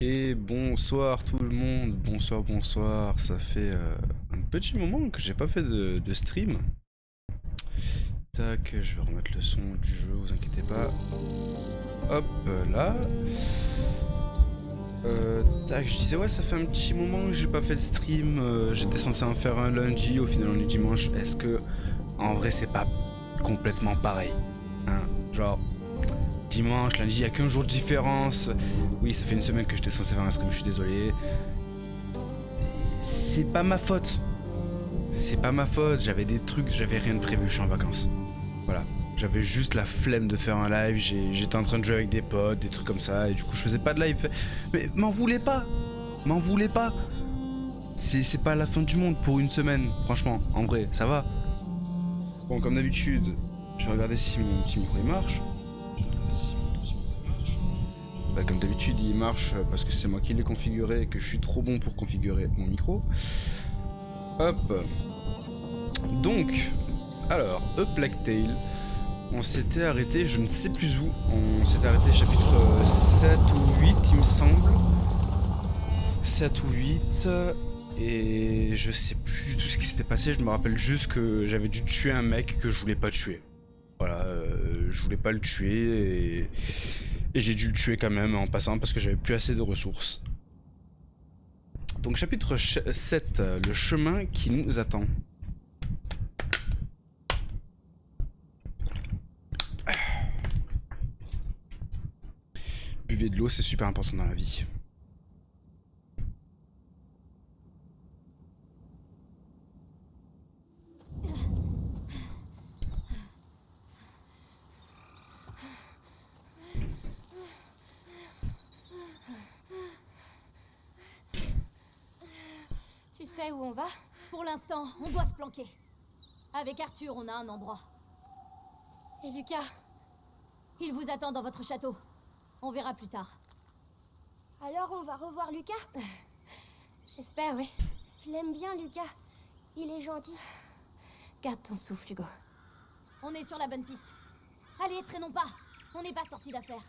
Et bonsoir tout le monde, bonsoir, bonsoir. Ça fait un petit moment que j'ai pas fait de stream. Tac, je vais remettre le son du jeu, vous inquiétez pas. Hop là. Tac, je disais ouais, ça fait un petit moment que j'ai pas fait de stream. J'étais censé en faire un lundi, au final on est dimanche. Est-ce que en vrai c'est pas complètement pareil, hein? Genre dimanche, lundi, il y a qu'un jour de différence. Oui, ça fait une semaine que j'étais censé faire un stream, je suis désolé. C'est pas ma faute. C'est pas ma faute, j'avais des trucs, j'avais rien de prévu, je suis en vacances. Voilà. J'avais juste la flemme de faire un live, j'étais en train de jouer avec des potes, des trucs comme ça, et du coup je faisais pas de live. Mais m'en voulez pas. M'en voulez pas. C'est pas la fin du monde pour une semaine, franchement, en vrai, ça va. Bon, comme d'habitude, je vais regarder si mon petit micro il marche. Bah, comme d'habitude, il marche parce que c'est moi qui l'ai configuré et que je suis trop bon pour configurer mon micro. Hop. Donc, alors, A Plague Tale. On s'était arrêté, je ne sais plus où. On s'était arrêté chapitre 7 ou 8, il me semble. 7 ou 8. Et je sais plus du tout ce qui s'était passé. Je me rappelle juste que j'avais dû tuer un mec que je voulais pas tuer. Voilà, je voulais pas le tuer et j'ai dû le tuer quand même en passant parce que j'avais plus assez de ressources. Donc chapitre 7, le chemin qui nous attend. Buvez de l'eau, c'est super important dans la vie. Tu sais où on va? Pour l'instant, on doit se planquer. Avec Arthur, on a un endroit. Et Lucas? Il vous attend dans votre château. On verra plus tard. Alors on va revoir Lucas? J'espère, oui. Je l'aime bien, Lucas. Il est gentil. Garde ton souffle, Hugo. On est sur la bonne piste. Allez, traînons pas. On n'est pas sorti d'affaire.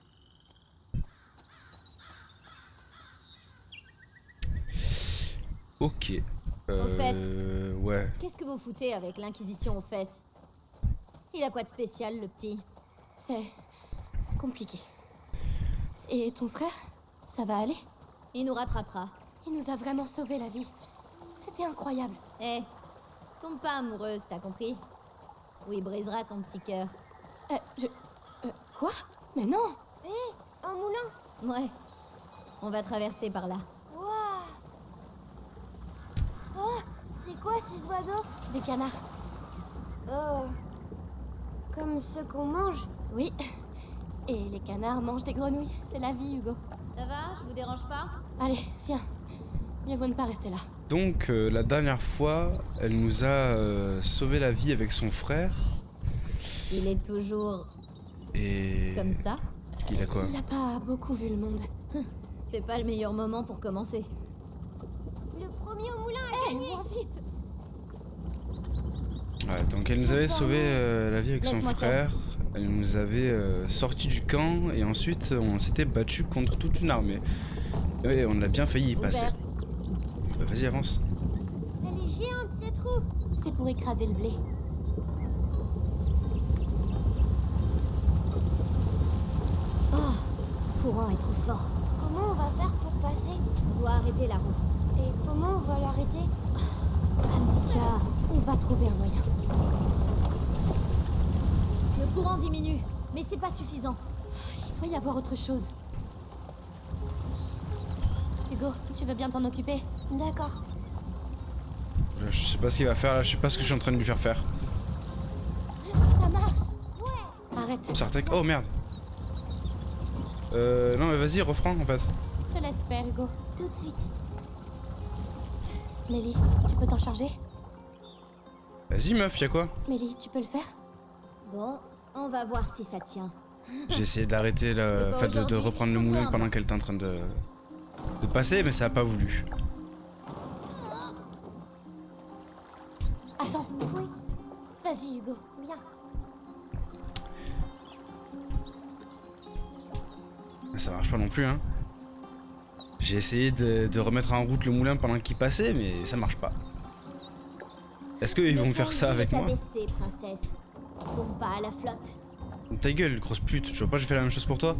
Ok. Au fait, ouais. qu'est-ce que vous foutez avec l'Inquisition aux fesses? Il a quoi de spécial, le petit? C'est compliqué. Et ton frère? Ça va aller? Il nous rattrapera. Il nous a vraiment sauvé la vie. C'était incroyable. Eh, tombe pas amoureuse, t'as compris? Ou il brisera ton petit cœur. Quoi? Mais non! Hé, un moulin! Ouais. On va traverser par là. Waouh! Oh, c'est quoi ces oiseaux? Des canards. Oh, comme ceux qu'on mange? Oui. Et les canards mangent des grenouilles. C'est la vie, Hugo. Ça va? Je vous dérange pas? Allez, viens. Mieux vaut ne pas rester là. Donc la dernière fois, elle nous a sauvé la vie avec son frère. Il est toujours Et... comme ça? Il a quoi? Il n'a pas beaucoup vu le monde. C'est pas le meilleur moment pour commencer. Le premier au moulin a gagné! Vite! Ouais, donc elle nous avait sauvé la vie avec son Laisse-moi frère. Elle nous avait sorti du camp et ensuite on s'était battu contre toute une armée. Et on a bien failli y passer. Ouvert. Bah, vas-y, avance. Elle est géante cette roue! C'est pour écraser le blé. Oh, le courant est trop fort. Comment on va faire pour passer? On doit arrêter la roue. Et comment on va l'arrêter? Amicia, on va trouver un moyen. Le courant diminue, mais c'est pas suffisant. Il doit y avoir autre chose. Hugo, tu veux bien t'en occuper? D'accord. Je sais pas ce qu'il va faire là, je sais pas ce que je suis en train de lui faire faire. Ça marche! Arrête, Sartek, oh merde. Non mais vas-y, refrain en fait. je te laisse faire, Hugo. Tout de suite. Mélie, tu peux t'en charger? Vas-y meuf, y'a quoi? Mélie, tu peux le faire? Bon, on va voir si ça tient. J'ai essayé d'arrêter le pas fait de aujourd'hui, reprendre le je moulin comprends. pendant qu'elle était en train de passer, mais ça a pas voulu. Attends, Oui, vas-y, Hugo. bien. Ça marche pas non plus, hein. J'ai essayé de remettre en route le moulin pendant qu'il passait, mais ça marche pas. Est-ce qu'ils vont faire ça avec moi? Baissé, princesse. Tombe pas à la flotte. Ta gueule, grosse pute, tu vois pas, j'ai fait la même chose pour toi?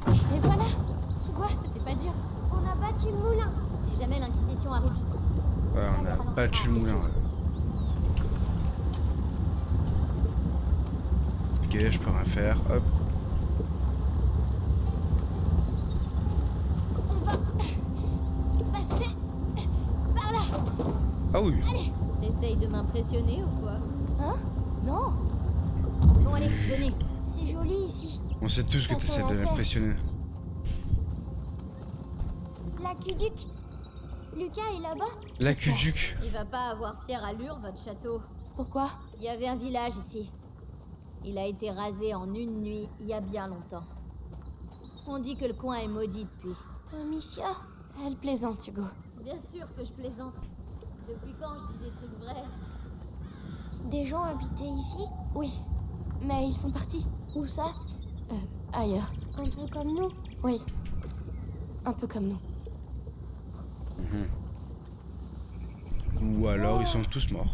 Et voilà. Tu vois, c'était pas dur. On a battu le moulin. Si jamais l'Inquisition arrive jusqu'au... Ouais, on a battu le moulin. Ouais. Ok, je peux rien faire. Hop. On va passer par là. Ah oui. Allez. T'essayes de m'impressionner ou quoi? Hein? Non. Bon allez, venez. C'est joli ici. On sait tous que Ça t'essaies sent de la terre. l'impressionner. L'aqueduc. Lucas est là-bas. L'aqueduc. Il va pas avoir fière allure, votre château. Pourquoi? Il y avait un village ici. Il a été rasé en une nuit, il y a bien longtemps. On dit que le coin est maudit depuis. Amicia. Elle plaisante, Hugo. Bien sûr que je plaisante. Depuis quand je dis des trucs vrais? Des gens habitaient ici. Oui. Mais ils sont partis. Où ça? Ailleurs. Un peu comme nous. Oui. Un peu comme nous. Ou alors ils sont tous morts.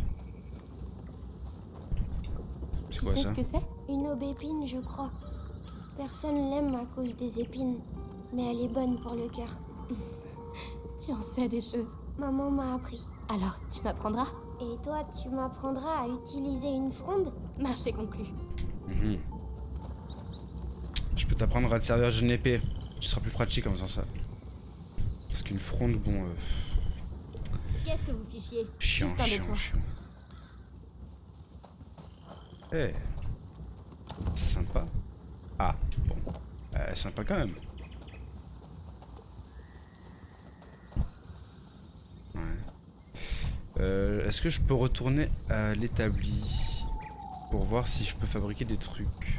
C'est Tu quoi sais ça? ce que c'est? Une aubépine, je crois. Personne l'aime à cause des épines. Mais elle est bonne pour le cœur. Tu en sais des choses. Maman m'a appris. Alors, tu m'apprendras? Et toi, tu m'apprendras à utiliser une fronde? Marché conclu. Mhm. Je peux t'apprendre à te servir d'une épée. Tu seras plus pratique en faisant ça. Parce qu'une fronde, bon... Qu'est-ce que vous fichiez? chiant, Juste un chiant, détour. chiant. Eh. Sympa. Ah, bon. Sympa quand même. Ouais. Est-ce que je peux retourner à l'établi pour voir si je peux fabriquer des trucs?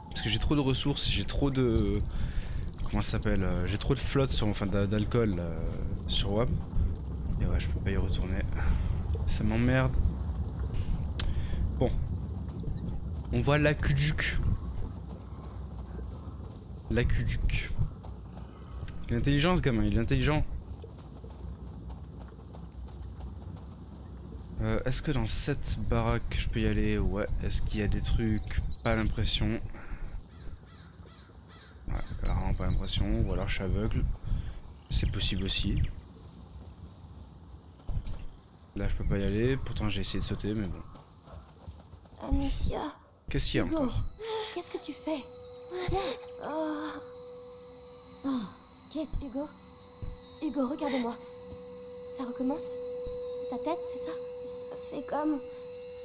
Parce que j'ai trop de ressources, j'ai trop de... Comment ça s'appelle? J'ai trop de flotte sur... Enfin d'alcool sur WAM. Et ouais, je peux pas y retourner. Ça m'emmerde. Bon. On voit l'aqueduc. L'aqueduc. Il est intelligent ce gamin, il est intelligent. Est-ce que dans cette baraque je peux y aller? Ouais. Est-ce qu'il y a des trucs? Pas l'impression. Ouais, vraiment pas l'impression. Ou alors je suis aveugle. C'est possible aussi. Là je peux pas y aller. Pourtant j'ai essayé de sauter mais bon. Amicia. Qu'est-ce qu'il y a Hugo, encore? qu'est-ce que tu fais? Oh, Qu'est-ce... Hugo? Hugo, regarde-moi. Ça recommence? C'est ta tête, c'est ça? ça fait comme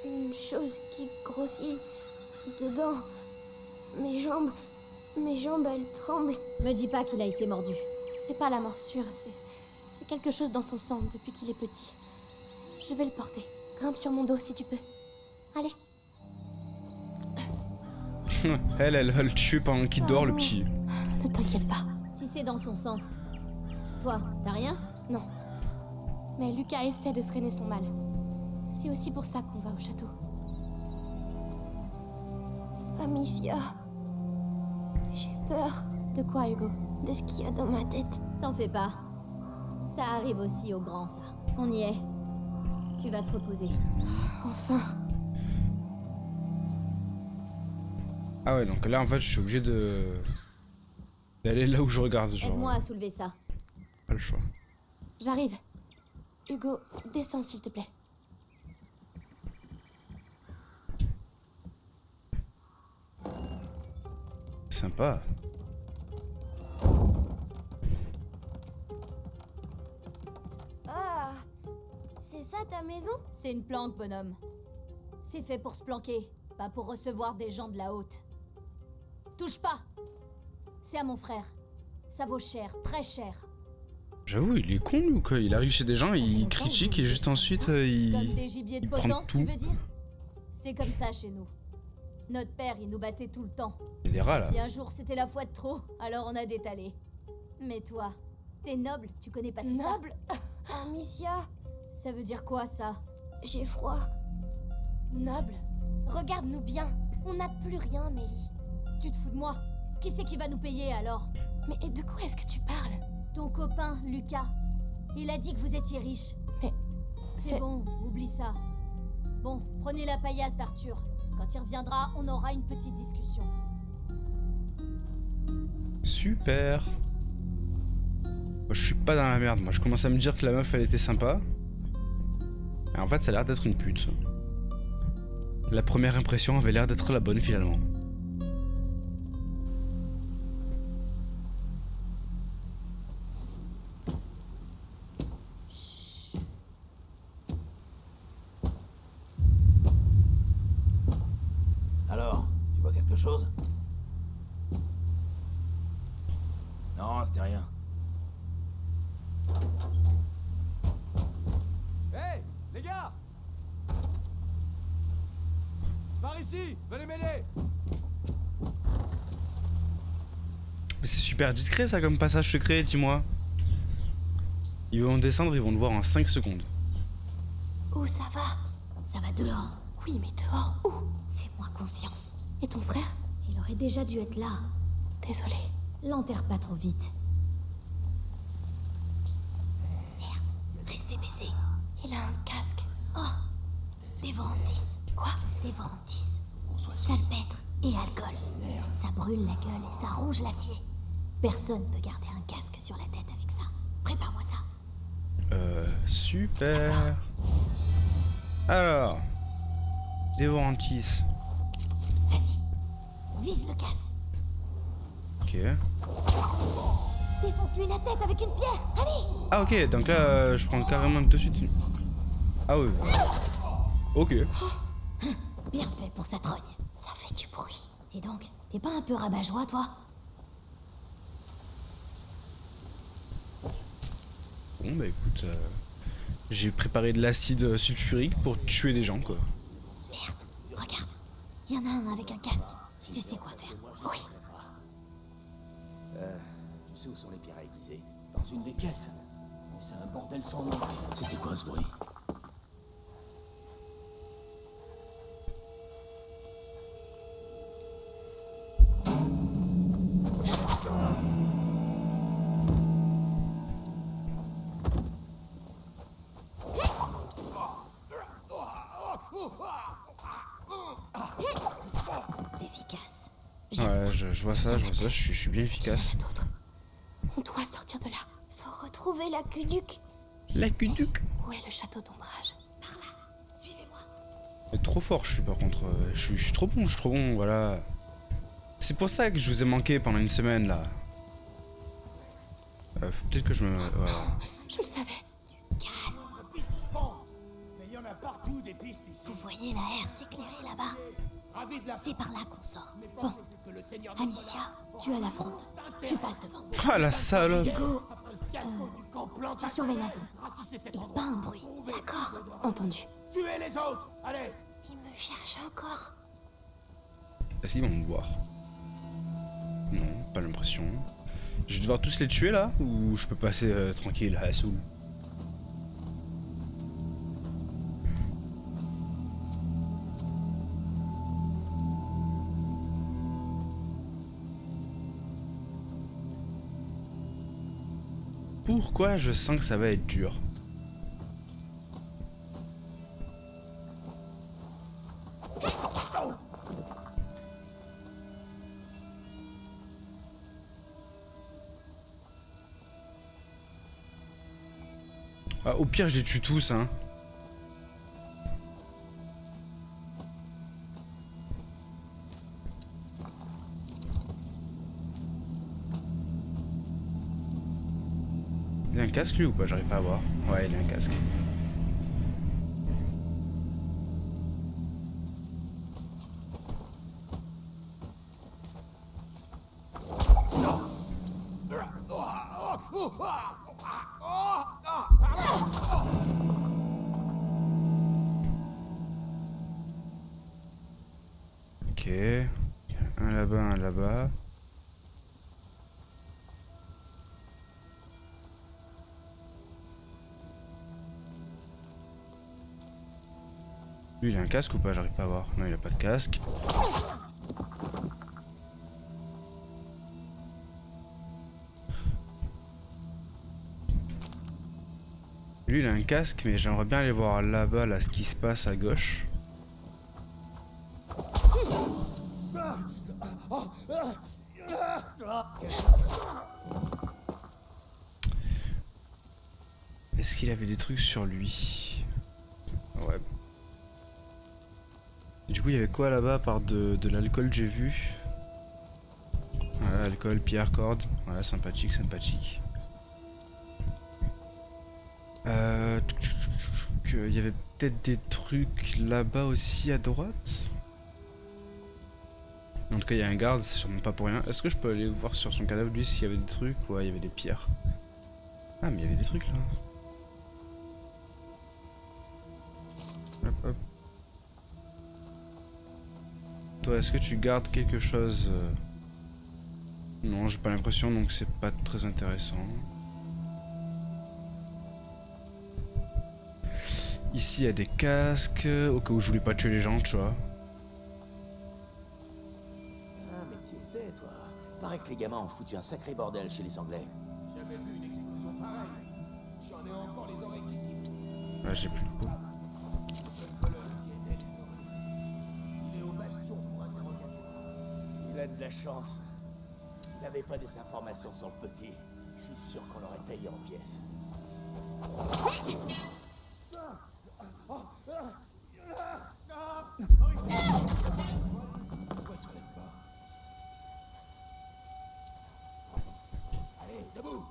une chose qui grossit dedans. Mes jambes, elles tremblent. Me dis pas qu'il a été mordu. C'est pas la morsure, c'est quelque chose dans son sang depuis qu'il est petit. Je vais le porter. Grimpe sur mon dos si tu peux. Allez. Elle va le tuer pendant qu'il dort, le Pardon. petit. Ne t'inquiète pas. Si c'est dans son sang. Toi, t'as rien? Non. Mais Lucas essaie de freiner son mal. C'est aussi pour ça qu'on va au château. Amicia. J'ai peur De quoi, Hugo? de ce qu'il y a dans ma tête. T'en fais pas. Ça arrive aussi aux grands, ça. On y est. Tu vas te reposer. Enfin. Ah ouais, donc là en fait je suis obligé d'aller là où je regarde, genre. Aide-moi à soulever ça. Pas le choix. J'arrive. Hugo, descends s'il te plaît. Sympa. Ah, c'est ça ta maison? C'est une planque, bonhomme. C'est fait pour se planquer, pas pour recevoir des gens de la haute. Touche pas! C'est à mon frère. Ça vaut cher, très cher. J'avoue, il est con ou quoi? Il arrive chez des gens, fait il longtemps que critique vous et juste faites ensuite ça. Comme il... des gibiers de il prend potence, tout. tu veux dire? C'est comme ça chez nous. Notre père, il nous battait tout le temps. Il y a des rats là. Puis un jour, c'était la fois de trop, alors on a détalé. Mais toi, t'es noble, tu connais pas tout Noble? Amicia, ça. Ça veut dire quoi, ça? j'ai froid. Noble? Regarde-nous bien. On n'a plus rien, Mélie. Tu te fous de moi? Qui c'est qui va nous payer alors? Mais de quoi est-ce que tu parles? Ton copain, Lucas. Il a dit que vous étiez riche. Mais... C'est bon, oublie ça. Bon, prenez la paillasse d'Arthur. Quand il reviendra, on aura une petite discussion. Super. Moi, je suis pas dans la merde. Moi, je commence à me dire que la meuf, elle était sympa. Et en fait, ça a l'air d'être une pute. La première impression avait l'air d'être la bonne, finalement. Alors, tu vois quelque chose? Non, c'était rien. Hey, les gars! Par ici! Venez m'aider! Mais c'est super discret, ça, comme passage secret, dis-moi. Ils vont descendre, ils vont le voir en 5 secondes. Où ça va? Ça va dehors. Oui, mais dehors où? Fais-moi confiance. Et ton frère? Il aurait déjà dû être là. Désolée. L'enterre pas trop vite. Merde, restez baissés. Il a un casque. Oh, Dévorantis. Quoi? Dévorantis. Salpêtre et alcool. Ça brûle la gueule et ça ronge l'acier. Personne peut garder un casque sur la tête avec ça. Prépare-moi ça. Super. Alors, Dévorantis. Vas-y, vise le casque. Ok. Défonce-lui la tête avec une pierre. Allez! Ah ok, donc là, je prends carrément de suite. Ah oui. Ok. Bien fait pour sa trogne. Ça fait du bruit. Dis donc, t'es pas un peu rabat-joie, toi? Bon bah écoute, j'ai préparé de l'acide sulfurique pour tuer des gens quoi. Merde, regarde. Il y en a un avec un casque. Tu sais quoi faire. Oui. Tu sais où sont les pierres à aiguiser? Dans une des caisses. C'est un bordel sans nom. C'était quoi ce bruit? Efficace. Ouais, je vois ça, je suis bien efficace. On doit sortir de là. Faut retrouver l'aqueduc. L'aqueduc. Où est le château d'ombrage? Mais trop fort je suis par contre, je suis trop bon, voilà. C'est pour ça que je vous ai manqué pendant une semaine là. Faut peut-être que je me... Voilà. Je le savais. Calme. Mais il y en a partout des pistes ici. Vous voyez la aire s'éclairer là-bas? Ravi de la C'est par là qu'on sort. mais Bon, pas que le Seigneur Amicia, tu as la fronde. Tu passes devant. Ah la salope. Hugo, le fiasco du camp planté. tu surveilles la zone. Ratisser cet Et endroit. pas un bruit. D'accord. Entendu. Tuez les autres. Allez. Il me cherche encore. Est-ce qu'ils vont me voir? Non, pas l'impression. Je vais devoir tous les tuer là? Ou je peux passer tranquille à Soul? Pourquoi je sens que ça va être dur? Ah, au pire, je les tue tous, hein. Il a un casque lui ou pas? J'arrive pas à voir. Ouais, il a un casque. Ok. Un là-bas, un là-bas. Lui, il a un casque ou pas? J'arrive pas à voir. Non, il a pas de casque. Lui il a un casque, mais j'aimerais bien aller voir là-bas là ce qui se passe à gauche. Est-ce qu'il avait des trucs sur lui? Ouais. Et du coup il y avait quoi là-bas à part de l'alcool j'ai vu? Voilà, alcool, pierre, corde. Voilà, sympathique, sympathique. Il y avait peut-être des trucs là-bas aussi à droite. En tout cas, il y a un garde, c'est sûrement pas pour rien. Est-ce que je peux aller voir sur son cadavre lui s'il y avait des trucs? Ouais, il y avait des pierres. Ah, mais il y avait des trucs là. Hop, hop. Toi, est-ce que tu gardes quelque chose? Non, j'ai pas l'impression, donc c'est pas très intéressant. Ici, il y a des casques, au cas où je voulais pas tuer les gens, tu vois. Ah, mais t'y étais, toi. Paraît que les gamins ont foutu un sacré bordel chez les Anglais. Jamais vu une explosion pareille. J'en ai encore les oreilles qui sifflent. Ouais, j'ai plus de peau. Jeune voleur qui était dévoré. Il est au bastion pour interrogatoire. Il a de la chance. S'il n'avait pas des informations sur le petit, je suis sûr qu'on l'aurait taillé en pièces. Pourquoi il se relève pas? Allez, debout,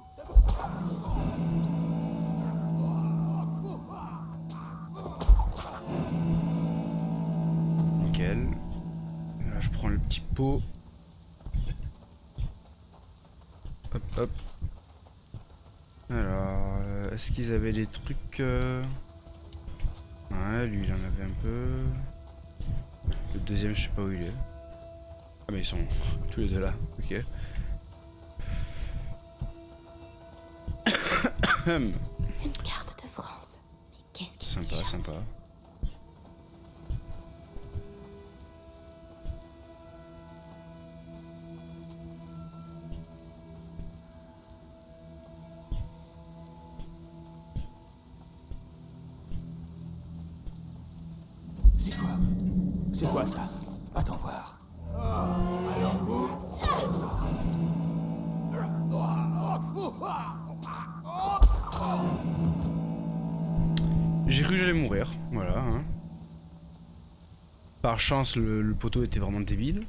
Nickel. Là, je prends le petit pot. Hop, hop. Alors, est-ce qu'ils avaient des trucs Ouais, lui, il en avait un peu. Le deuxième, je sais pas où il est. Ah, mais ils sont tous les deux là. Ok. Une carte de France. Mais qu'est-ce qui Sympa, mijote? sympa. C'est quoi ça? Attends voir. Alors vous? J'ai cru que j'allais mourir, voilà. Hein. Par chance, le poteau était vraiment débile.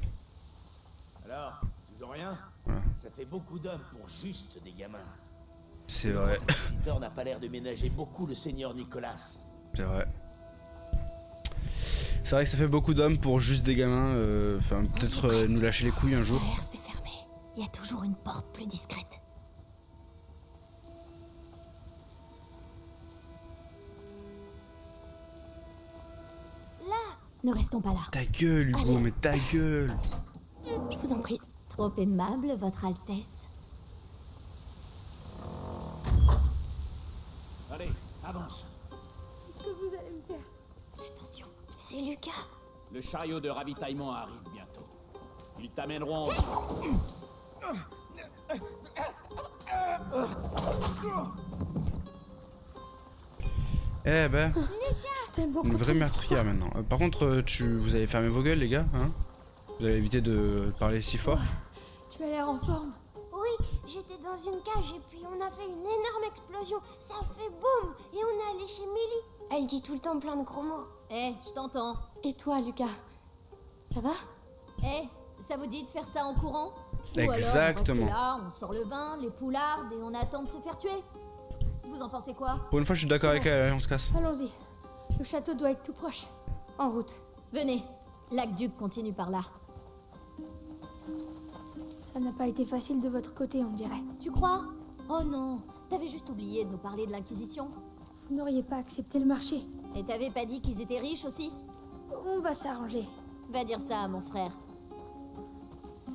Alors, toujours rien? Voilà. Ça fait beaucoup d'hommes pour juste des gamins. C'est vrai, Votre visiteur n'a pas l'air de ménager beaucoup le seigneur Nicolas. c'est vrai. C'est vrai que ça fait beaucoup d'hommes pour juste des gamins. Enfin, peut-être nous lâcher les couilles un jour. Derrière, c'est fermé. Il y a toujours une porte plus discrète. Là! Ne restons pas là. Ta gueule, Hugo, Allez. mais ta gueule! Je vous en prie. Trop aimable, Votre Altesse. Allez, avance. Attention, c'est Lucas. Le chariot de ravitaillement arrive bientôt. Ils t'amèneront. Eh ben, Je suis tellement une contente vraie de meurtrière vous maintenant. Par contre, vous avez fermé vos gueules, les gars, hein? Vous avez évité de parler si fort. voir. Tu as l'air en forme. Oui, j'étais dans une cage et puis on a fait une énorme explosion. Ça a fait boum et on est allé chez Millie. Elle dit tout le temps plein de gros mots. Eh, je t'entends. Et toi, Lucas? Ça va? Eh, ça vous dit de faire ça en courant? Exactement. Ou alors, on reste là, on sort le vin, les poulardes et on attend de se faire tuer. Vous en pensez quoi? Pour une fois, je suis d'accord avec elle, allez, on se casse. Allons-y. Le château doit être tout proche. En route. Venez, l'aqueduc continue par là. Ça n'a pas été facile de votre côté, on dirait. Tu crois? Oh non, t'avais juste oublié de nous parler de l'Inquisition. Vous n'auriez pas accepté le marché. Et t'avais pas dit qu'ils étaient riches aussi? On va s'arranger. Va dire ça à mon frère.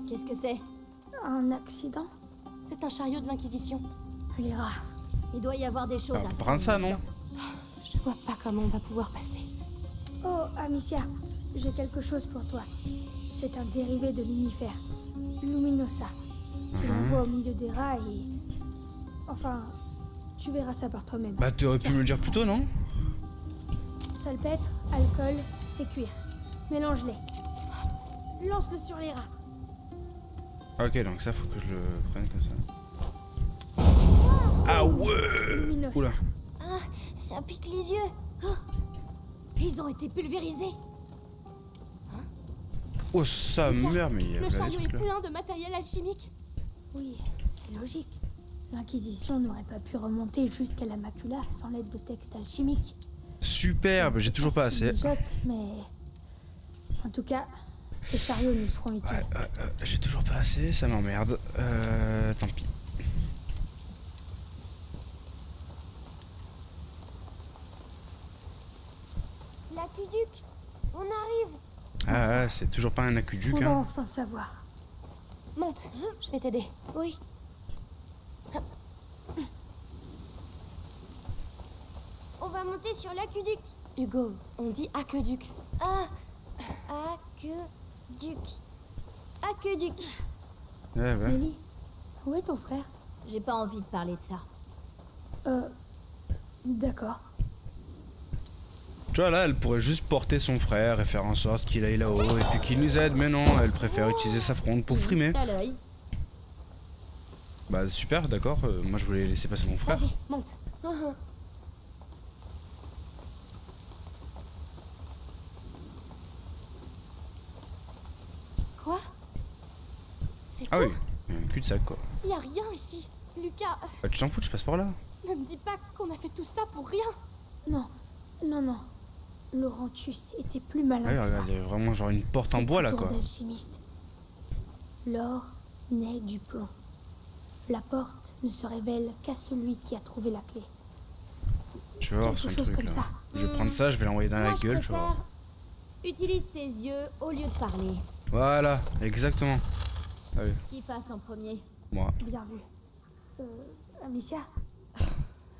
Qu'est-ce que c'est? Un accident? C'est un chariot de l'Inquisition. Les rats. Il doit y avoir des choses Alors, à prendre ça, non? Je vois pas comment on va pouvoir passer. Oh, Amicia, j'ai quelque chose pour toi. C'est un dérivé de l'unifère. Luminosa. Tu l'envoies au milieu des rats et... Enfin, Tu verras ça par toi-même. Bah t'aurais pu me le dire plus tôt, non? Salpêtre, alcool et cuir. Mélange-les. Lance-le sur les rats. Ok, donc ça faut que je le prenne comme ça. Ah ouais! Luminos. Oula. Ah, ça pique les yeux. Ils ont été pulvérisés. Oh sa mère, mais il y a Le plein de chariot est trucs là. plein de matériel alchimique. Oui, c'est logique. L'Inquisition n'aurait pas pu remonter jusqu'à la macula sans l'aide de textes alchimiques. Superbe, j'ai toujours pas assez. Mijote, mais en tout cas, ces chariots nous seront utiles. J'ai toujours pas assez, ça m'emmerde. Tant pis. L'aqueduc, on arrive. Ah, c'est toujours pas un aqueduc, On va hein. enfin savoir. Monte, je vais t'aider. Oui. On va monter sur l'aqueduc. Hugo, on dit aqueduc. Ah, aqueduc. Aqueduc. Ouais, ouais. Mélie, où est ton frère? J'ai pas envie de parler de ça. D'accord. Tu vois, là, elle pourrait juste porter son frère et faire en sorte qu'il aille là-haut et puis qu'il nous aide, mais non, elle préfère utiliser sa fronde pour frimer. À l'œil. Bah, super, d'accord. Moi, je voulais laisser passer mon frère. Vas-y, monte. Quoi? C'est Ah tout? oui, il y a un cul-de-sac, quoi. Y a rien ici. Lucas, Bah, tu t'en fous, je passe par là. ne me dis pas qu'on a fait tout ça pour rien. Non, non, non. Laurentius était plus malin Ouais, que ça. regarde, il y a vraiment genre une porte en C'est bois, un là, tour quoi. d'alchimiste. L'or naît du plomb. La porte ne se révèle qu'à celui qui a trouvé la clé. Je vais voir Quelque son chose truc, comme là. ça. Je vais prendre ça, je vais l'envoyer dans la Moi, je gueule, je vais voir. préfère. Utilise tes yeux au lieu de parler. Voilà, exactement. Allez, Qui passe en premier? moi. Bien vu. Amicia?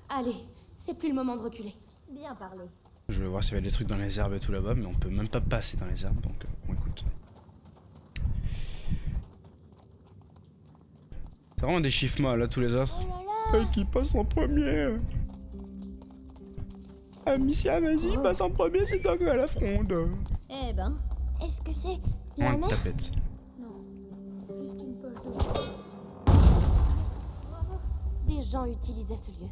Allez, c'est plus le moment de reculer. Bien parlé. Je vais voir s'il y avait des trucs dans les herbes et tout là-bas, mais on peut même pas passer dans les herbes, donc bon, écoute. C'est vraiment des chiffres là, tous les autres. Oh là là. Qui passe en premier? Amicia, vas-y, Oh. passe en premier, c'est toi qui as la fronde. Eh ben, Est-ce que c'est Oh, la une mer? tapette. Non. Juste une poche d'eau. Des gens utilisaient ce lieu.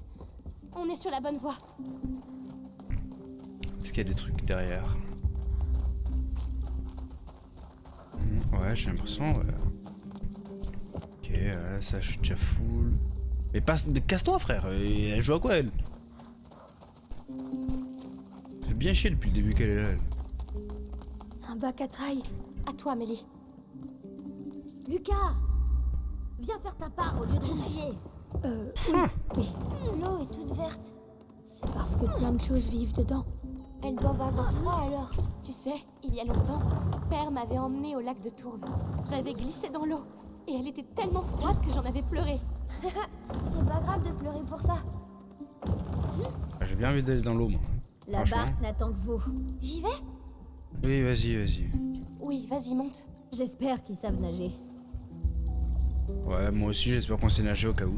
On est sur la bonne voie. Est-ce qu'il y a des trucs derrière? Ouais, j'ai l'impression, ouais. Ok, ça, je suis déjà full. Mais casse-toi, frère. Et elle joue à quoi, elle? Ça fait bien chier depuis le début qu'elle est là, elle. Un bac à traille. À toi, Mélie. Lucas, viens faire ta part au lieu de roupiller. Oui. L'eau est toute verte. C'est parce que plein de choses vivent dedans. Elles doivent avoir froid alors. Tu sais, il y a longtemps, Père m'avait emmené au lac de Tourve. J'avais glissé dans l'eau et elle était tellement froide que j'en avais pleuré. C'est pas grave de pleurer pour ça. Ah, j'ai bien envie d'aller dans l'eau, moi. La Franchement. barque n'attend que vous. J'y vais? Oui, vas-y, vas-y. Oui, vas-y, monte. J'espère qu'ils savent nager. Ouais, moi aussi, j'espère qu'on sait nager au cas où.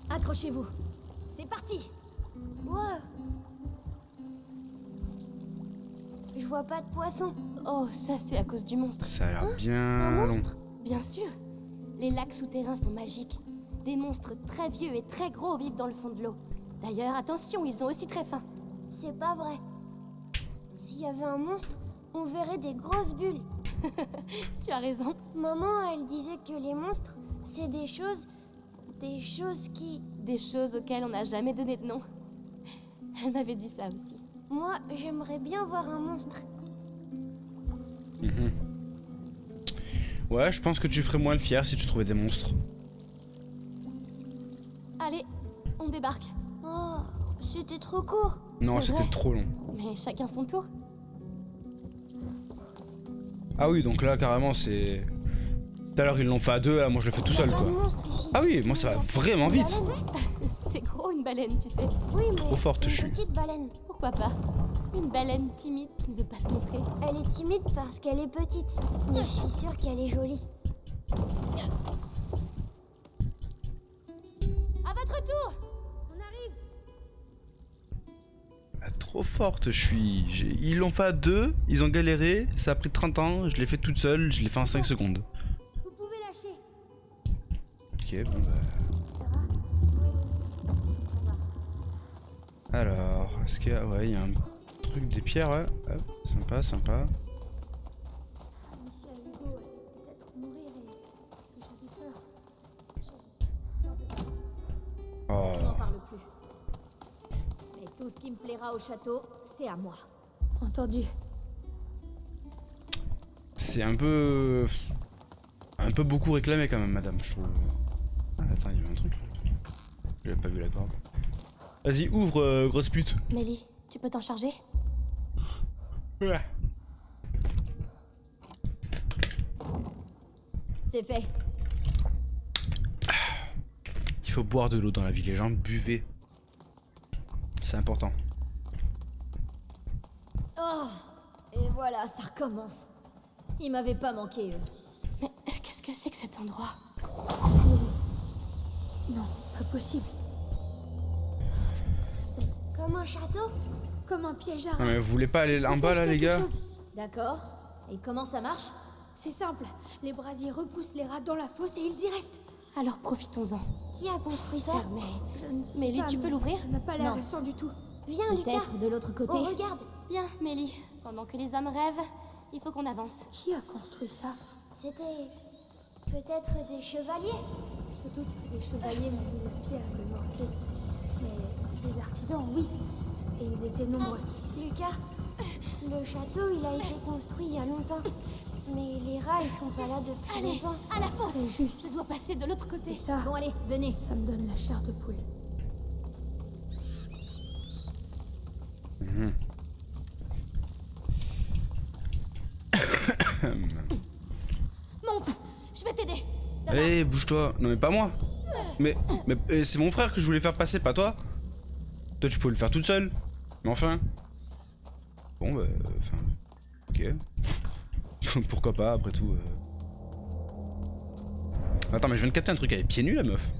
Accrochez-vous. C'est parti. Wow. Je vois pas de poisson. Oh, ça c'est à cause du monstre. Ça a l'air Un bien long. monstre? Bien sûr. Les lacs souterrains sont magiques. Des monstres très vieux et très gros vivent dans le fond de l'eau. D'ailleurs, attention, ils sont aussi très fins. C'est pas vrai. S'il y avait un monstre, on verrait des grosses bulles. Tu as raison. Maman, elle disait que les monstres, c'est des choses qui... Des choses auxquelles on n'a jamais donné de nom. Elle m'avait dit ça aussi. Moi, j'aimerais bien voir un monstre. Mhm. Ouais, je pense que tu ferais moins le fier si tu trouvais des monstres. Allez, on débarque. Oh, c'était trop court. Non, C'est c'était vrai. trop long. Mais chacun son tour. Ah oui, donc là, carrément, c'est... Tout à l'heure, ils l'ont fait à deux, là, moi, je le fais tout seul, Il y a pas de quoi. monstre ici. Ah oui, moi, ça va vraiment vite. Baleine? C'est gros une baleine, tu sais. Oui, mais Trop forte, une je suis. petite baleine. Pourquoi pas? Une baleine timide qui ne veut pas se montrer. Elle est timide parce qu'elle est petite. Mais je suis sûre qu'elle est jolie. À votre trop forte. Ils l'ont fait à 2, ils ont galéré, ça a pris 30 ans, je l'ai fait toute seule, je l'ai fait en 5 secondes. Vous pouvez lâcher. Ok, bon bah... Alors, est-ce qu'il y a... Ouais, il y a un truc, des pierres, ouais. Hop, sympa, sympa. Amicia et Hugo allaient peut-être mourir et j'avais peur. Oh. On n'en parle plus. Mais tout ce qui me plaira au château, c'est à moi. Entendu. C'est un peu beaucoup réclamé quand même, madame, je trouve. Ah, attends, il y avait un truc là. J'avais pas vu la corde. Vas-y, ouvre, grosse pute. Mélie, tu peux t'en charger? Ouais. C'est fait. Il faut boire de l'eau dans la vie, les gens, buvez. C'est important. Oh, et voilà, ça recommence. Ils m'avaient pas manqué, eux. Mais qu'est-ce que c'est que cet endroit? Non, pas possible. Comme un château? Comme un piège à Non rats. mais vous voulez pas aller en bas là, les gars? D'accord. Et comment ça marche? C'est simple. Les brasiers repoussent les rats dans la fosse et ils y restent. Alors profitons-en. Qui a construit ça? Fermé. Je ne sais Mélie, pas, tu peux mais l'ouvrir? Ça n'a pas l'air Non. récent du tout. Viens, Lucas. Peut-être de l'autre côté. Oh, regarde. Bien, Mélie. Pendant que les hommes rêvent, il faut qu'on avance. Qui a construit ça? C'était peut-être des chevaliers. Je doute que les chevaliers m'ont mis la pierre et le mortier. Mais les artisans, oui. Et ils étaient nombreux. Lucas, le château, il a été construit il y a longtemps. Mais les rats, ils sont pas là depuis Allez, longtemps. à la porte. C'est juste. Je dois passer de l'autre côté. Et ça, Bon, allez, venez. ça me donne la chair de poule. Monte, je vais t'aider. Ça va. Allez, bouge-toi. Non mais pas moi. Mais c'est mon frère que je voulais faire passer, pas toi. Toi tu pouvais le faire toute seule. Mais enfin. Bon bah, enfin, ok. Pourquoi pas après tout. Attends mais je viens de capter un truc, elle est pieds nus la meuf.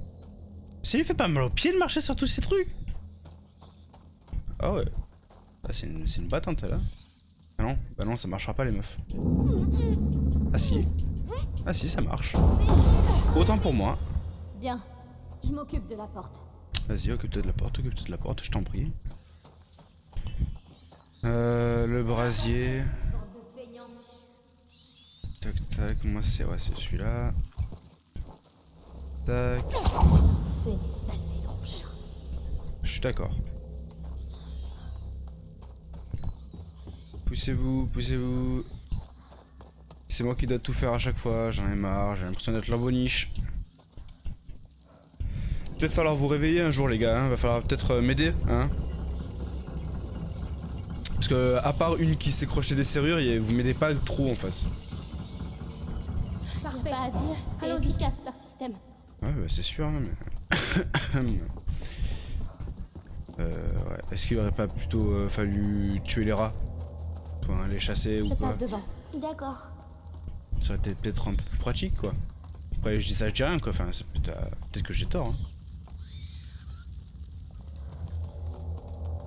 Ça lui fait pas mal aux pieds de marcher sur tous ces trucs. Ah ouais. Ah, c'est une battante là. Ah non, bah non ça marchera pas les meufs. Ah si. Ah si ça marche. Autant pour moi. Bien. Je m'occupe de la porte. Vas-y, occupe-toi de la porte, je t'en prie. Le brasier. Tac tac, moi c'est celui-là. Tac. C'est des saletés de rongeurs. Je suis d'accord. Poussez-vous, poussez-vous. C'est moi qui dois tout faire à chaque fois, j'en ai marre, j'ai l'impression d'être l'emboniche. Peut-être falloir vous réveiller un jour les gars, hein. Va falloir peut-être m'aider, hein. Parce que à part une qui s'est crochet des serrures, vous m'aidez pas trop en fait. Y a Parfait. pas à dire, c'est Allons-y. efficace leur système. Ouais bah c'est sûr, hein, mais... ouais. Est-ce qu'il aurait pas plutôt fallu tuer les rats? Enfin les chasser ou Je quoi? passe devant. D'accord. Ça aurait été peut-être un peu plus pratique quoi. Après je dis ça, je dis rien quoi, enfin c'est peut-être que j'ai tort hein.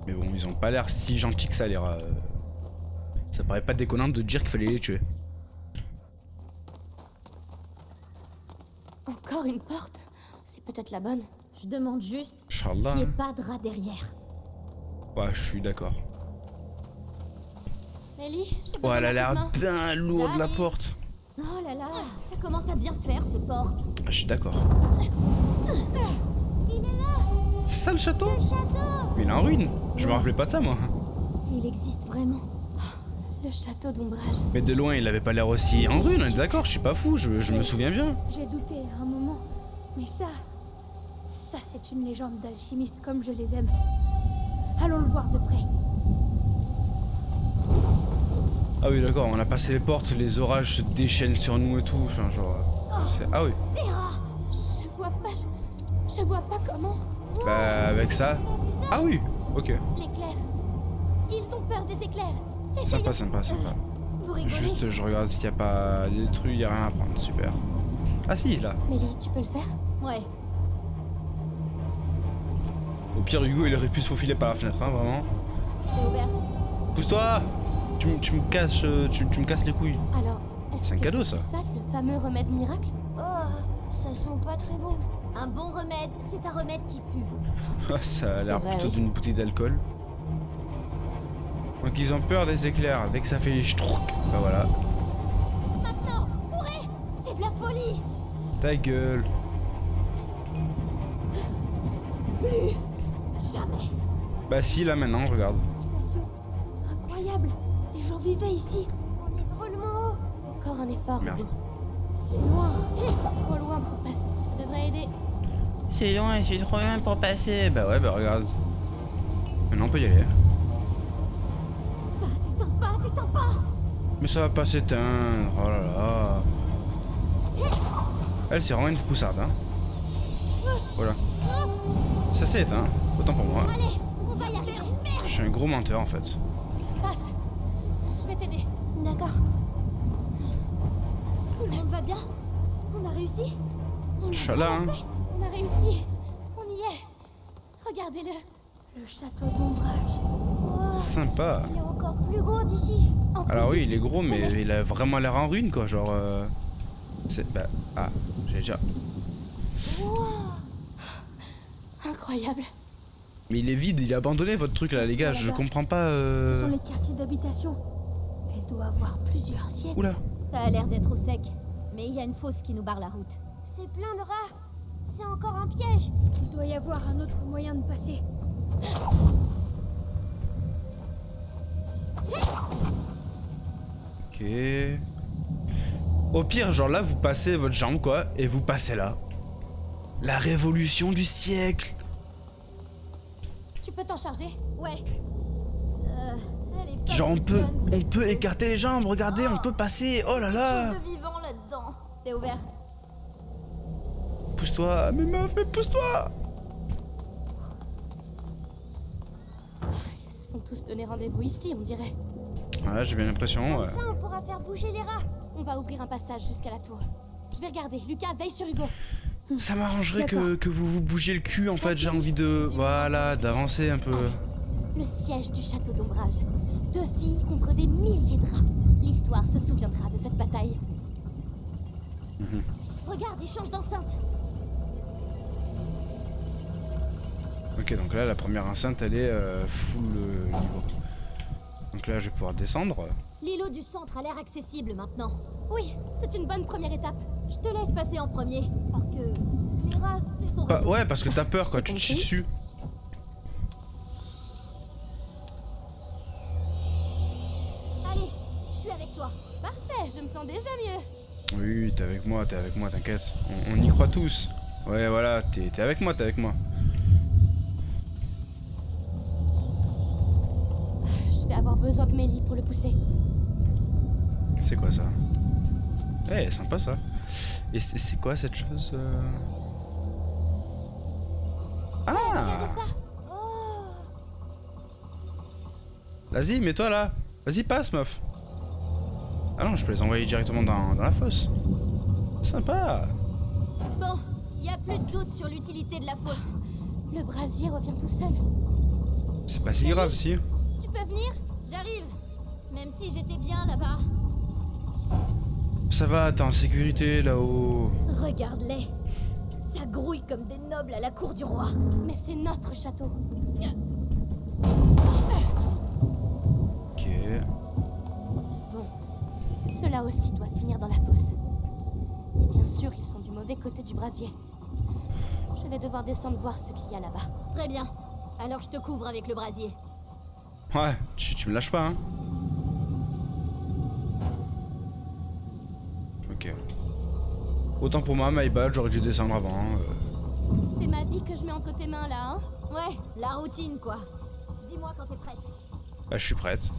Mais bon ils ont pas l'air si gentils que ça les rats. Ça paraît pas déconnant de dire qu'il fallait les tuer. Encore une porte? C'est peut-être la bonne. Je demande juste Inch'Allah. qu'il n'y ait Hein. pas de rat derrière. Ouais je suis d'accord. Mélie, j'ai Ouais besoin elle a d'un l'air coup de main. bien lourde la J'arrive. porte. Oh là là, ça commence à bien faire ces portes. Ah, je suis d'accord. C'est ça le château? Mais il est en ruine. Je me rappelais pas de ça moi. Il existe vraiment. Le château d'ombrage. Mais de loin il avait pas l'air aussi en ruine, on est d'accord, je suis pas fou, je me souviens bien. J'ai douté à un moment. Mais ça c'est une légende d'alchimiste comme je les aime. Allons le voir de près. Ah oui d'accord, on a passé les portes, les orages se déchaînent sur nous et tout, enfin, genre... Ah oui. Je vois pas, je vois pas comment. Bah avec ça... Ah oui, ok. L'éclair. Ils ont peur des éclairs. Sympa, sympa, sympa. Vous rigolez? Juste je regarde s'il y a pas des trucs, il y a rien à prendre, super. Ah si, là. Mélie, tu peux le faire? Ouais. Au pire Hugo il aurait pu se faufiler par la fenêtre, hein, vraiment. C'est ouvert. Pousse-toi. Tu me casses, tu me casses les couilles. Alors, C'est un est-ce que cadeau, c'est ça. le fameux remède miracle? Oh, ça sent pas très bon. Un bon remède, c'est un remède qui pue. Ça a C'est l'air vrai, plutôt oui. d'une bouteille d'alcool. Donc ils ont peur des éclairs. Dès que ça fait les ch'trouk, bah voilà. Maintenant, courez! C'est de la folie! Ta gueule. Jamais! Bah si, là maintenant, regarde. Station. Incroyable. Des gens vivaient ici. On est drôlement haut. Encore un effort, Merde. Hugo. C'est loin. Trop loin pour passer. Ça devrait aider. C'est long et c'est trop loin pour passer. Bah ouais, bah regarde. Maintenant on peut y aller. T'éteins pas! Mais ça va pas s'éteindre. Oh là là. Elle, c'est vraiment une poussarde, hein. Voilà. Ça s'est éteint. Autant pour moi. Allez, on va y arriver! Merde! Je suis un gros menteur en fait. Passe. Je vais t'aider. D'accord. Tout le monde va bien? On a réussi? Inch'Allah, hein. On a réussi. On y est. Regardez-le. Le château d'ombrage. Oh, Sympa. il est encore plus gros d'ici. Entre Alors oui, vite. il est gros, mais Venez. il a vraiment l'air en ruine, quoi. Genre, c'est bah ah, j'ai déjà. Incroyable. Mais il est vide, il est abandonné votre truc là, les gars. Je comprends pas. Ce sont les quartiers d'habitation. Elle doit avoir plusieurs siècles. Oula. Ça a l'air d'être au sec, mais il y a une fosse qui nous barre la route. C'est plein de rats. C'est encore un piège. Il doit y avoir un autre moyen de passer. Ok. Au pire, genre là, vous passez votre jambe, quoi, et vous passez là. La révolution du siècle. Tu peux t'en charger? Ouais. Elle est pas Genre bonne, on peut écarter les jambes. Regardez, on peut passer. Oh là là. chose de vivant là-dedans. C'est ouvert. Pousse-toi, mais meuf, mais pousse-toi. Ils se sont tous donné rendez-vous ici, on dirait. Ouais, j'ai bien l'impression. Comme ça, on pourra faire bouger les rats. On va ouvrir un passage jusqu'à la tour. Je vais regarder. Lucas, veille sur Hugo. Ça m'arrangerait D'accord. que vous bougiez le cul, en fait. J'ai envie de. Voilà, d'avancer un peu. Le siège du château d'ombrage. 2 filles contre des milliers de rats. L'histoire se souviendra de cette bataille. Mhm. Regarde, il change d'enceinte. Ok, donc là, la première enceinte, elle est full niveau. Donc là, je vais pouvoir descendre. L'îlot du centre a l'air accessible maintenant. Oui, c'est une bonne première étape. Je te laisse passer en premier, parce que les rats, c'est ton Bah, rôle. ouais, parce que t'as peur, quoi. J'ai Tu te chies compris. dessus. Allez, je suis avec toi. Parfait, je me sens déjà mieux. Oui, t'es avec moi, t'inquiète. On y croit tous. Ouais, voilà, t'es avec moi, t'es avec moi. Je vais avoir besoin de Mélie pour le pousser. C'est quoi ça? Eh, sympa ça. Et c'est quoi cette chose Ah! Oh, Vas-y, mets-toi là. Vas-y, passe, meuf. Ah non, je peux les envoyer directement dans la fosse. Sympa. Bon, il y a plus de doute sur l'utilité de la fosse. Le brasier revient tout seul. C'est pas si grave, si. Tu peux venir? J'arrive. Même si j'étais bien là-bas. Ça va, t'es en sécurité là-haut. Regarde-les. Ça grouille comme des nobles à la cour du roi. Mais c'est notre château. Ok. Ceux-là aussi doivent finir dans la fosse. Et bien sûr, ils sont du mauvais côté du brasier. Je vais devoir descendre voir ce qu'il y a là-bas. Très bien. Alors je te couvre avec le brasier. Ouais, tu me lâches pas, hein. Ok. Autant pour moi, my bad, j'aurais dû descendre avant. C'est ma vie que je mets entre tes mains là, hein? Ouais, la routine quoi. Dis-moi quand t'es prête. Bah, je suis prête.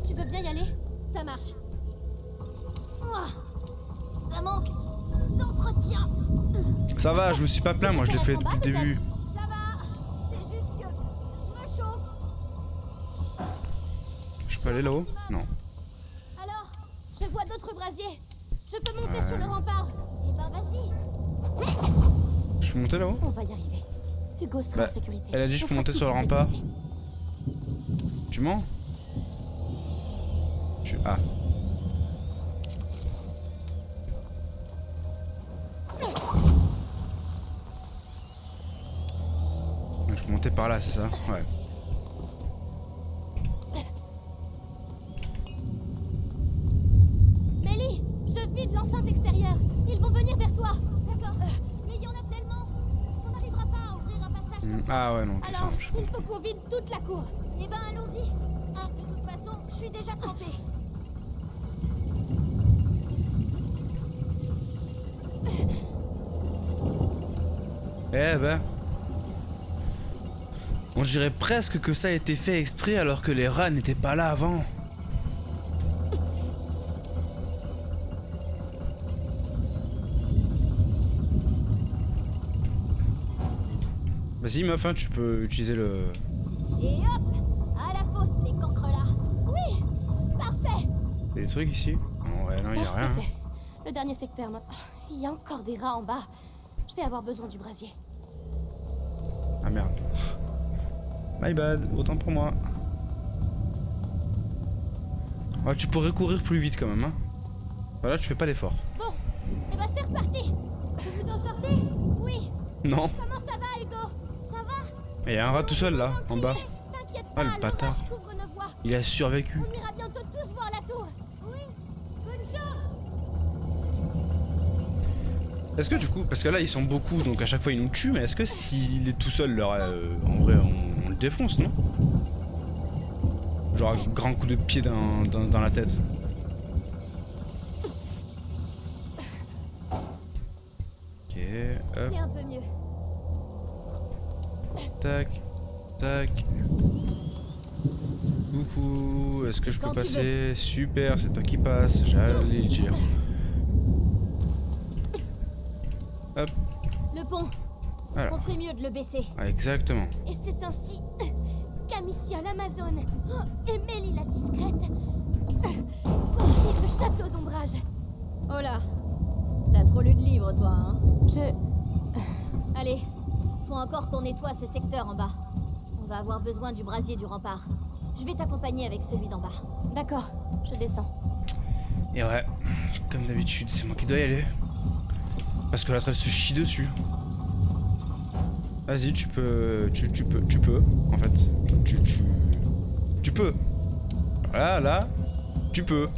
Tu veux bien y aller? Ça marche. Ouah, ça manque d'entretien. Ça va, je me suis pas plaint, moi je l'ai fait depuis le début. Ça va. C'est juste que je me chauffe. Je peux aller là-haut? Non. Alors, je vois d'autres brasiers. Je peux monter Ouais. sur le rempart. eh ben vas-y. Je peux monter là-haut? On va y arriver. Hugo sera Bah, en sécurité. elle a dit je On peux sera monter tous sur le en rempart. sécurité. Tu mens? Ah. Donc, je peux monter par là, c'est ça? Ouais. Mélie, je vide l'enceinte extérieure. Ils vont venir vers toi. D'accord. Mais il y en a tellement. On n'arrivera pas à ouvrir un passage comme ça. Ah ouais, non, ok, ça Alors, marche. il faut qu'on vide toute la cour. Eh ben, allons-y. De toute façon, je suis déjà trempée. Eh ben. On dirait presque que ça a été fait exprès alors que les rats n'étaient pas là avant. Vas-y meuf, hein, tu peux utiliser le... Et hop, à la fosse, les cancres là. Oui, parfait. Il y a des trucs ici? Non, ouais, non, il y a Ça, rien. c'est hein. fait. Le dernier secteur maintenant. Il y a encore des rats en bas. Je vais avoir besoin du brasier. Ah merde. My bad, autant pour moi. Ah, tu pourrais courir plus vite quand même, hein. Voilà, tu fais pas l'effort. Bon, et ben c'est reparti. Vous en sortez? Oui, Non. comment ça va, Hugo? Ça va? Il y a un rat tout seul là, en bas. T'inquiète Ah, pas, le l'orage bâtard. couvre nos voies. Il a survécu. On ira bientôt tous voir la tour. Oui. Bonne chance. Est-ce que du coup, parce que là ils sont beaucoup donc à chaque fois ils nous tuent, mais est-ce que s'il est tout seul, là, en vrai on le défonce, non? Genre un grand coup de pied dans la tête. Ok, hop, C'est un peu mieux. tac, tac. Coucou, est-ce que je peux Quand tu passer? Super, c'est toi qui passes, j'allais le dire. Hop, Le pont, voilà. on ferait mieux de le baisser. Ah, exactement. Et c'est ainsi qu'Amicia l'Amazone et Mélie la discrète conquirent le château d'ombrage. Oh là, t'as trop lu de livres, toi, hein? Allez, Faut encore qu'on nettoie ce secteur en bas. On va avoir besoin du brasier du rempart. Je vais t'accompagner avec celui d'en bas. d'accord, je descends. Et ouais, comme d'habitude, c'est moi qui dois y aller. Parce que l'autre elle se chie dessus. Vas-y, tu peux, en fait. Tu peux. Voilà, là, tu peux.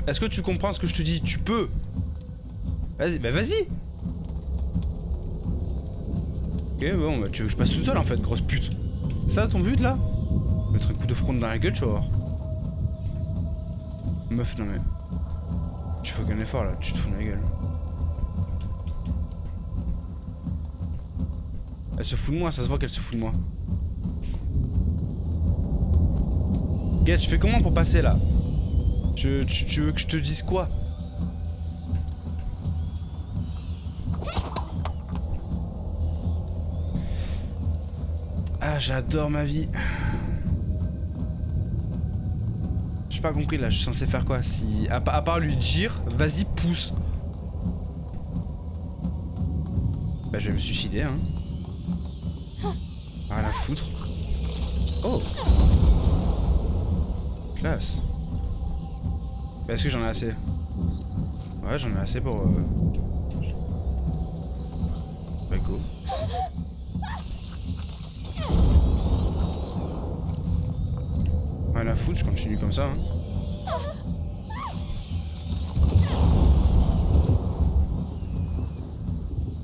Est-ce que tu comprends ce que je te dis? Tu peux. Vas-y, bah vas-y. Ok, bon, bah tu veux que je passe toute seule en fait, grosse pute. Ça ton but là? Mettre un coup de front dans la gueule, tu vas voir. Meuf, non mais... Tu fais aucun effort là, tu te fous de ma gueule. Elle se fout de moi, ça se voit qu'elle se fout de moi. Gars, je fais comment pour passer là? Tu veux que je te dise quoi? Ah, j'adore ma vie. J'ai pas compris là, je suis censé faire quoi? Si à part lui dire, vas-y pousse. Bah je vais me suicider hein. Rien à foutre. Oh. Classe. Bah, est-ce que j'en ai assez? Ouais, j'en ai assez pour... Bah go. Rien à foutre, je continue comme ça. Hein.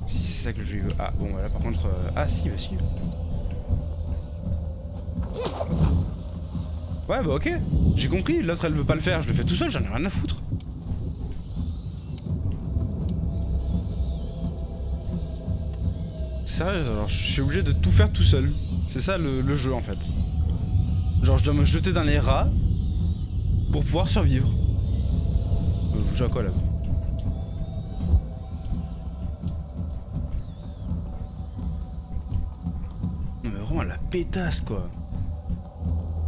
Si c'est ça que je veux. Ah bon, voilà par contre. Ah si, bah si. Ouais, bah ok. J'ai compris. L'autre elle veut pas le faire. Je le fais tout seul, j'en ai rien à foutre. Sérieux, alors je suis obligé de tout faire tout seul. C'est ça le jeu en fait. Genre je dois me jeter dans les rats pour pouvoir survivre. Je joue à quoi là? Non mais vraiment la pétasse quoi.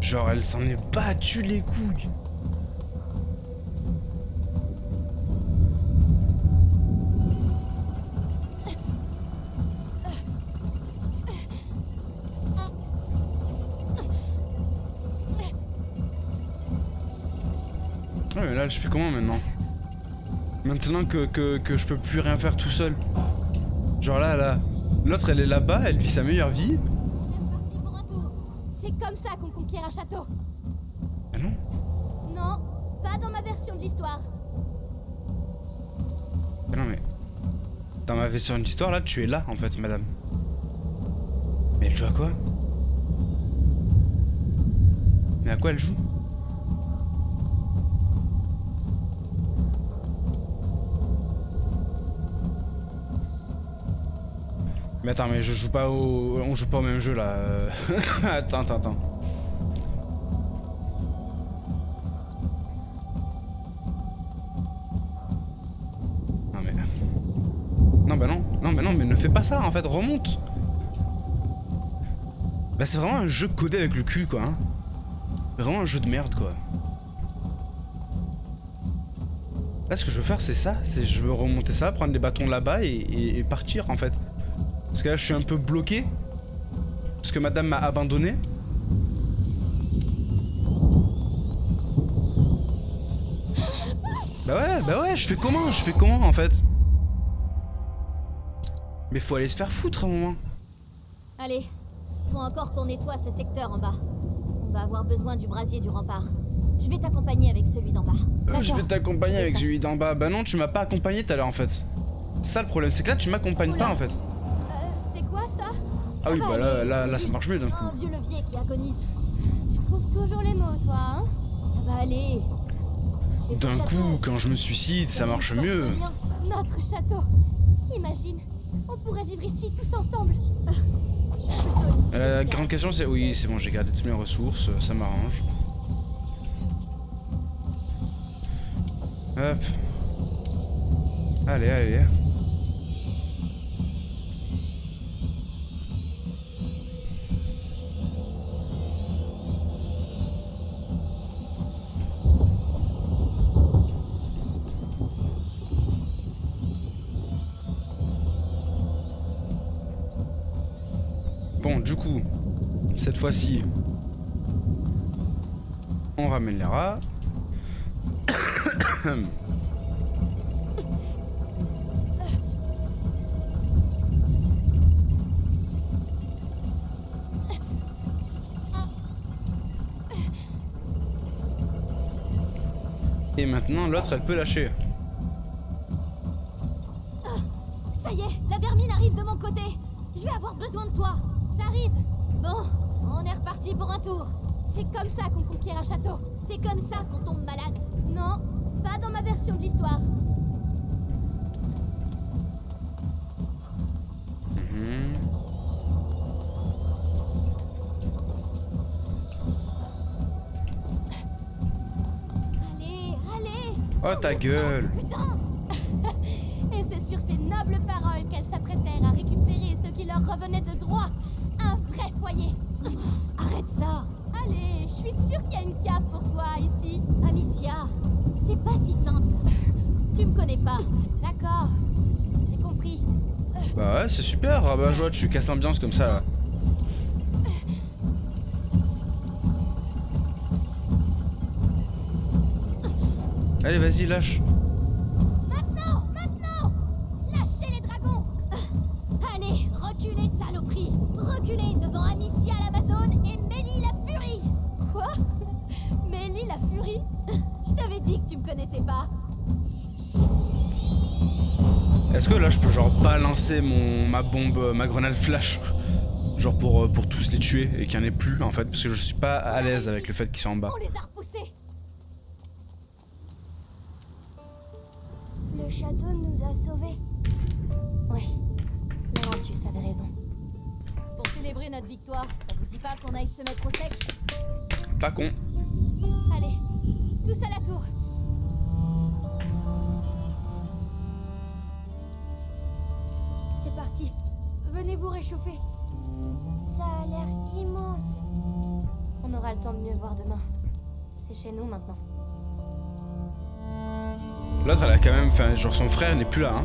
Genre elle s'en est battue les couilles. je fais comment maintenant? Maintenant que je peux plus rien faire tout seul. Genre là, l'autre elle est là-bas, elle vit sa meilleure vie. On est reparti pour un tour. C'est comme ça qu'on conquiert un château. Ah non? Non, pas dans ma version de l'histoire. Ah non mais... Dans ma version de l'histoire là, tu es là en fait, madame. Mais elle joue à quoi? Mais à quoi elle joue? Mais attends, mais je joue pas au... On joue pas au même jeu là. Attends. Non mais... Non bah non, mais ne fais pas ça en fait, remonte. Bah c'est vraiment un jeu codé avec le cul quoi. Hein. Vraiment un jeu de merde quoi. Là ce que je veux faire c'est ça, c'est je veux remonter ça, prendre les bâtons là-bas et partir en fait. Parce que là je suis un peu bloqué. Parce que madame m'a abandonné. Bah ouais, je fais comment en fait? Mais faut aller se faire foutre à un moment. Allez, faut encore qu'on nettoie ce secteur en bas. On va avoir besoin du brasier du rempart. Je vais t'accompagner avec celui d'en bas. Je vais t'accompagner avec ça. celui d'en bas. Bah non, tu m'as pas accompagné tout à l'heure en fait. Ça le problème, c'est que là tu m'accompagnes pas en fait. C'est quoi ça? Ah oui, bah Allez, là ça marche mieux d'un coup. Un vieux levier qui agonise. Tu trouves toujours les mots, toi, hein? Ça va aller. C'est ton D'un château. coup, quand je me suicide, ça marche Porte mieux. bien notre château. Imagine, on pourrait vivre ici tous ensemble. La grande question c'est... Oui, c'est bon, j'ai gardé toutes mes ressources, ça m'arrange. Hop. Allez. Bon, du coup, cette fois-ci, on ramène les rats. Et maintenant, l'autre, elle peut lâcher. Ça y est, la vermine arrive de mon côté. Je vais avoir besoin de toi. J'arrive. Bon, on est reparti pour un tour. C'est comme ça qu'on conquiert un château. C'est comme ça qu'on tombe malade. Non, pas dans ma version de l'histoire. Allez. Oh ta gueule. Putain. Et c'est sur ces nobles paroles qu'elles s'apprêtèrent à récupérer ce qui leur revenait de droit. Un vrai foyer. Arrête ça. Allez, je suis sûre qu'il y a une cave pour toi ici. Amicia, c'est pas si simple. Tu me connais pas. D'accord, j'ai compris. Bah ouais, c'est super. Ah bah joie, tu casses l'ambiance comme ça là. Allez, vas-y, lâche. Maintenant. Lâchez les dragons. Allez, reculez, saloperie. Reculez devant Amicia l'Amazone et Mélie la Furie. Quoi? Mélie la Furie? Je t'avais dit que tu me connaissais pas. Est-ce que là je peux genre balancer ma bombe, ma grenade flash? Genre pour tous les tuer et qu'il n'y en ait plus en fait, parce que je suis pas à l'aise avec le fait qu'ils sont en bas. On les a repoussés. Le château nous a sauvés. Oui, Laurentius avait raison. Pour célébrer notre victoire, ça vous dit pas qu'on aille se mettre au sec? Pas con. Allez, tous à la tour. C'est parti. Venez vous réchauffer. Ça a l'air immense. On aura le temps de mieux voir demain. C'est chez nous maintenant. L'autre elle a quand même, enfin genre son frère n'est plus là hein.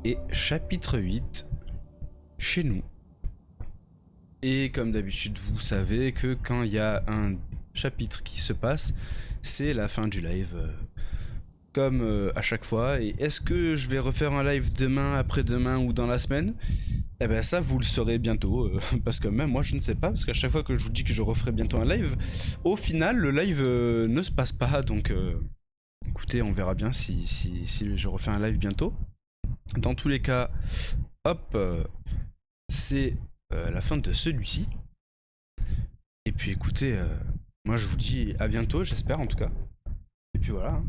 Et chapitre 8, chez nous. Et comme d'habitude, vous savez que quand il y a un chapitre qui se passe, c'est la fin du live. Comme à chaque fois. Et est-ce que je vais refaire un live demain, après-demain ou dans la semaine? Eh ben ça, vous le saurez bientôt. Parce que même moi, je ne sais pas. Parce qu'à chaque fois que je vous dis que je referai bientôt un live, au final, le live ne se passe pas. Donc écoutez, on verra bien si je refais un live bientôt. Dans tous les cas, hop, c'est la fin de celui-ci. Et puis écoutez, moi je vous dis à bientôt, j'espère en tout cas. Et puis voilà. Hein.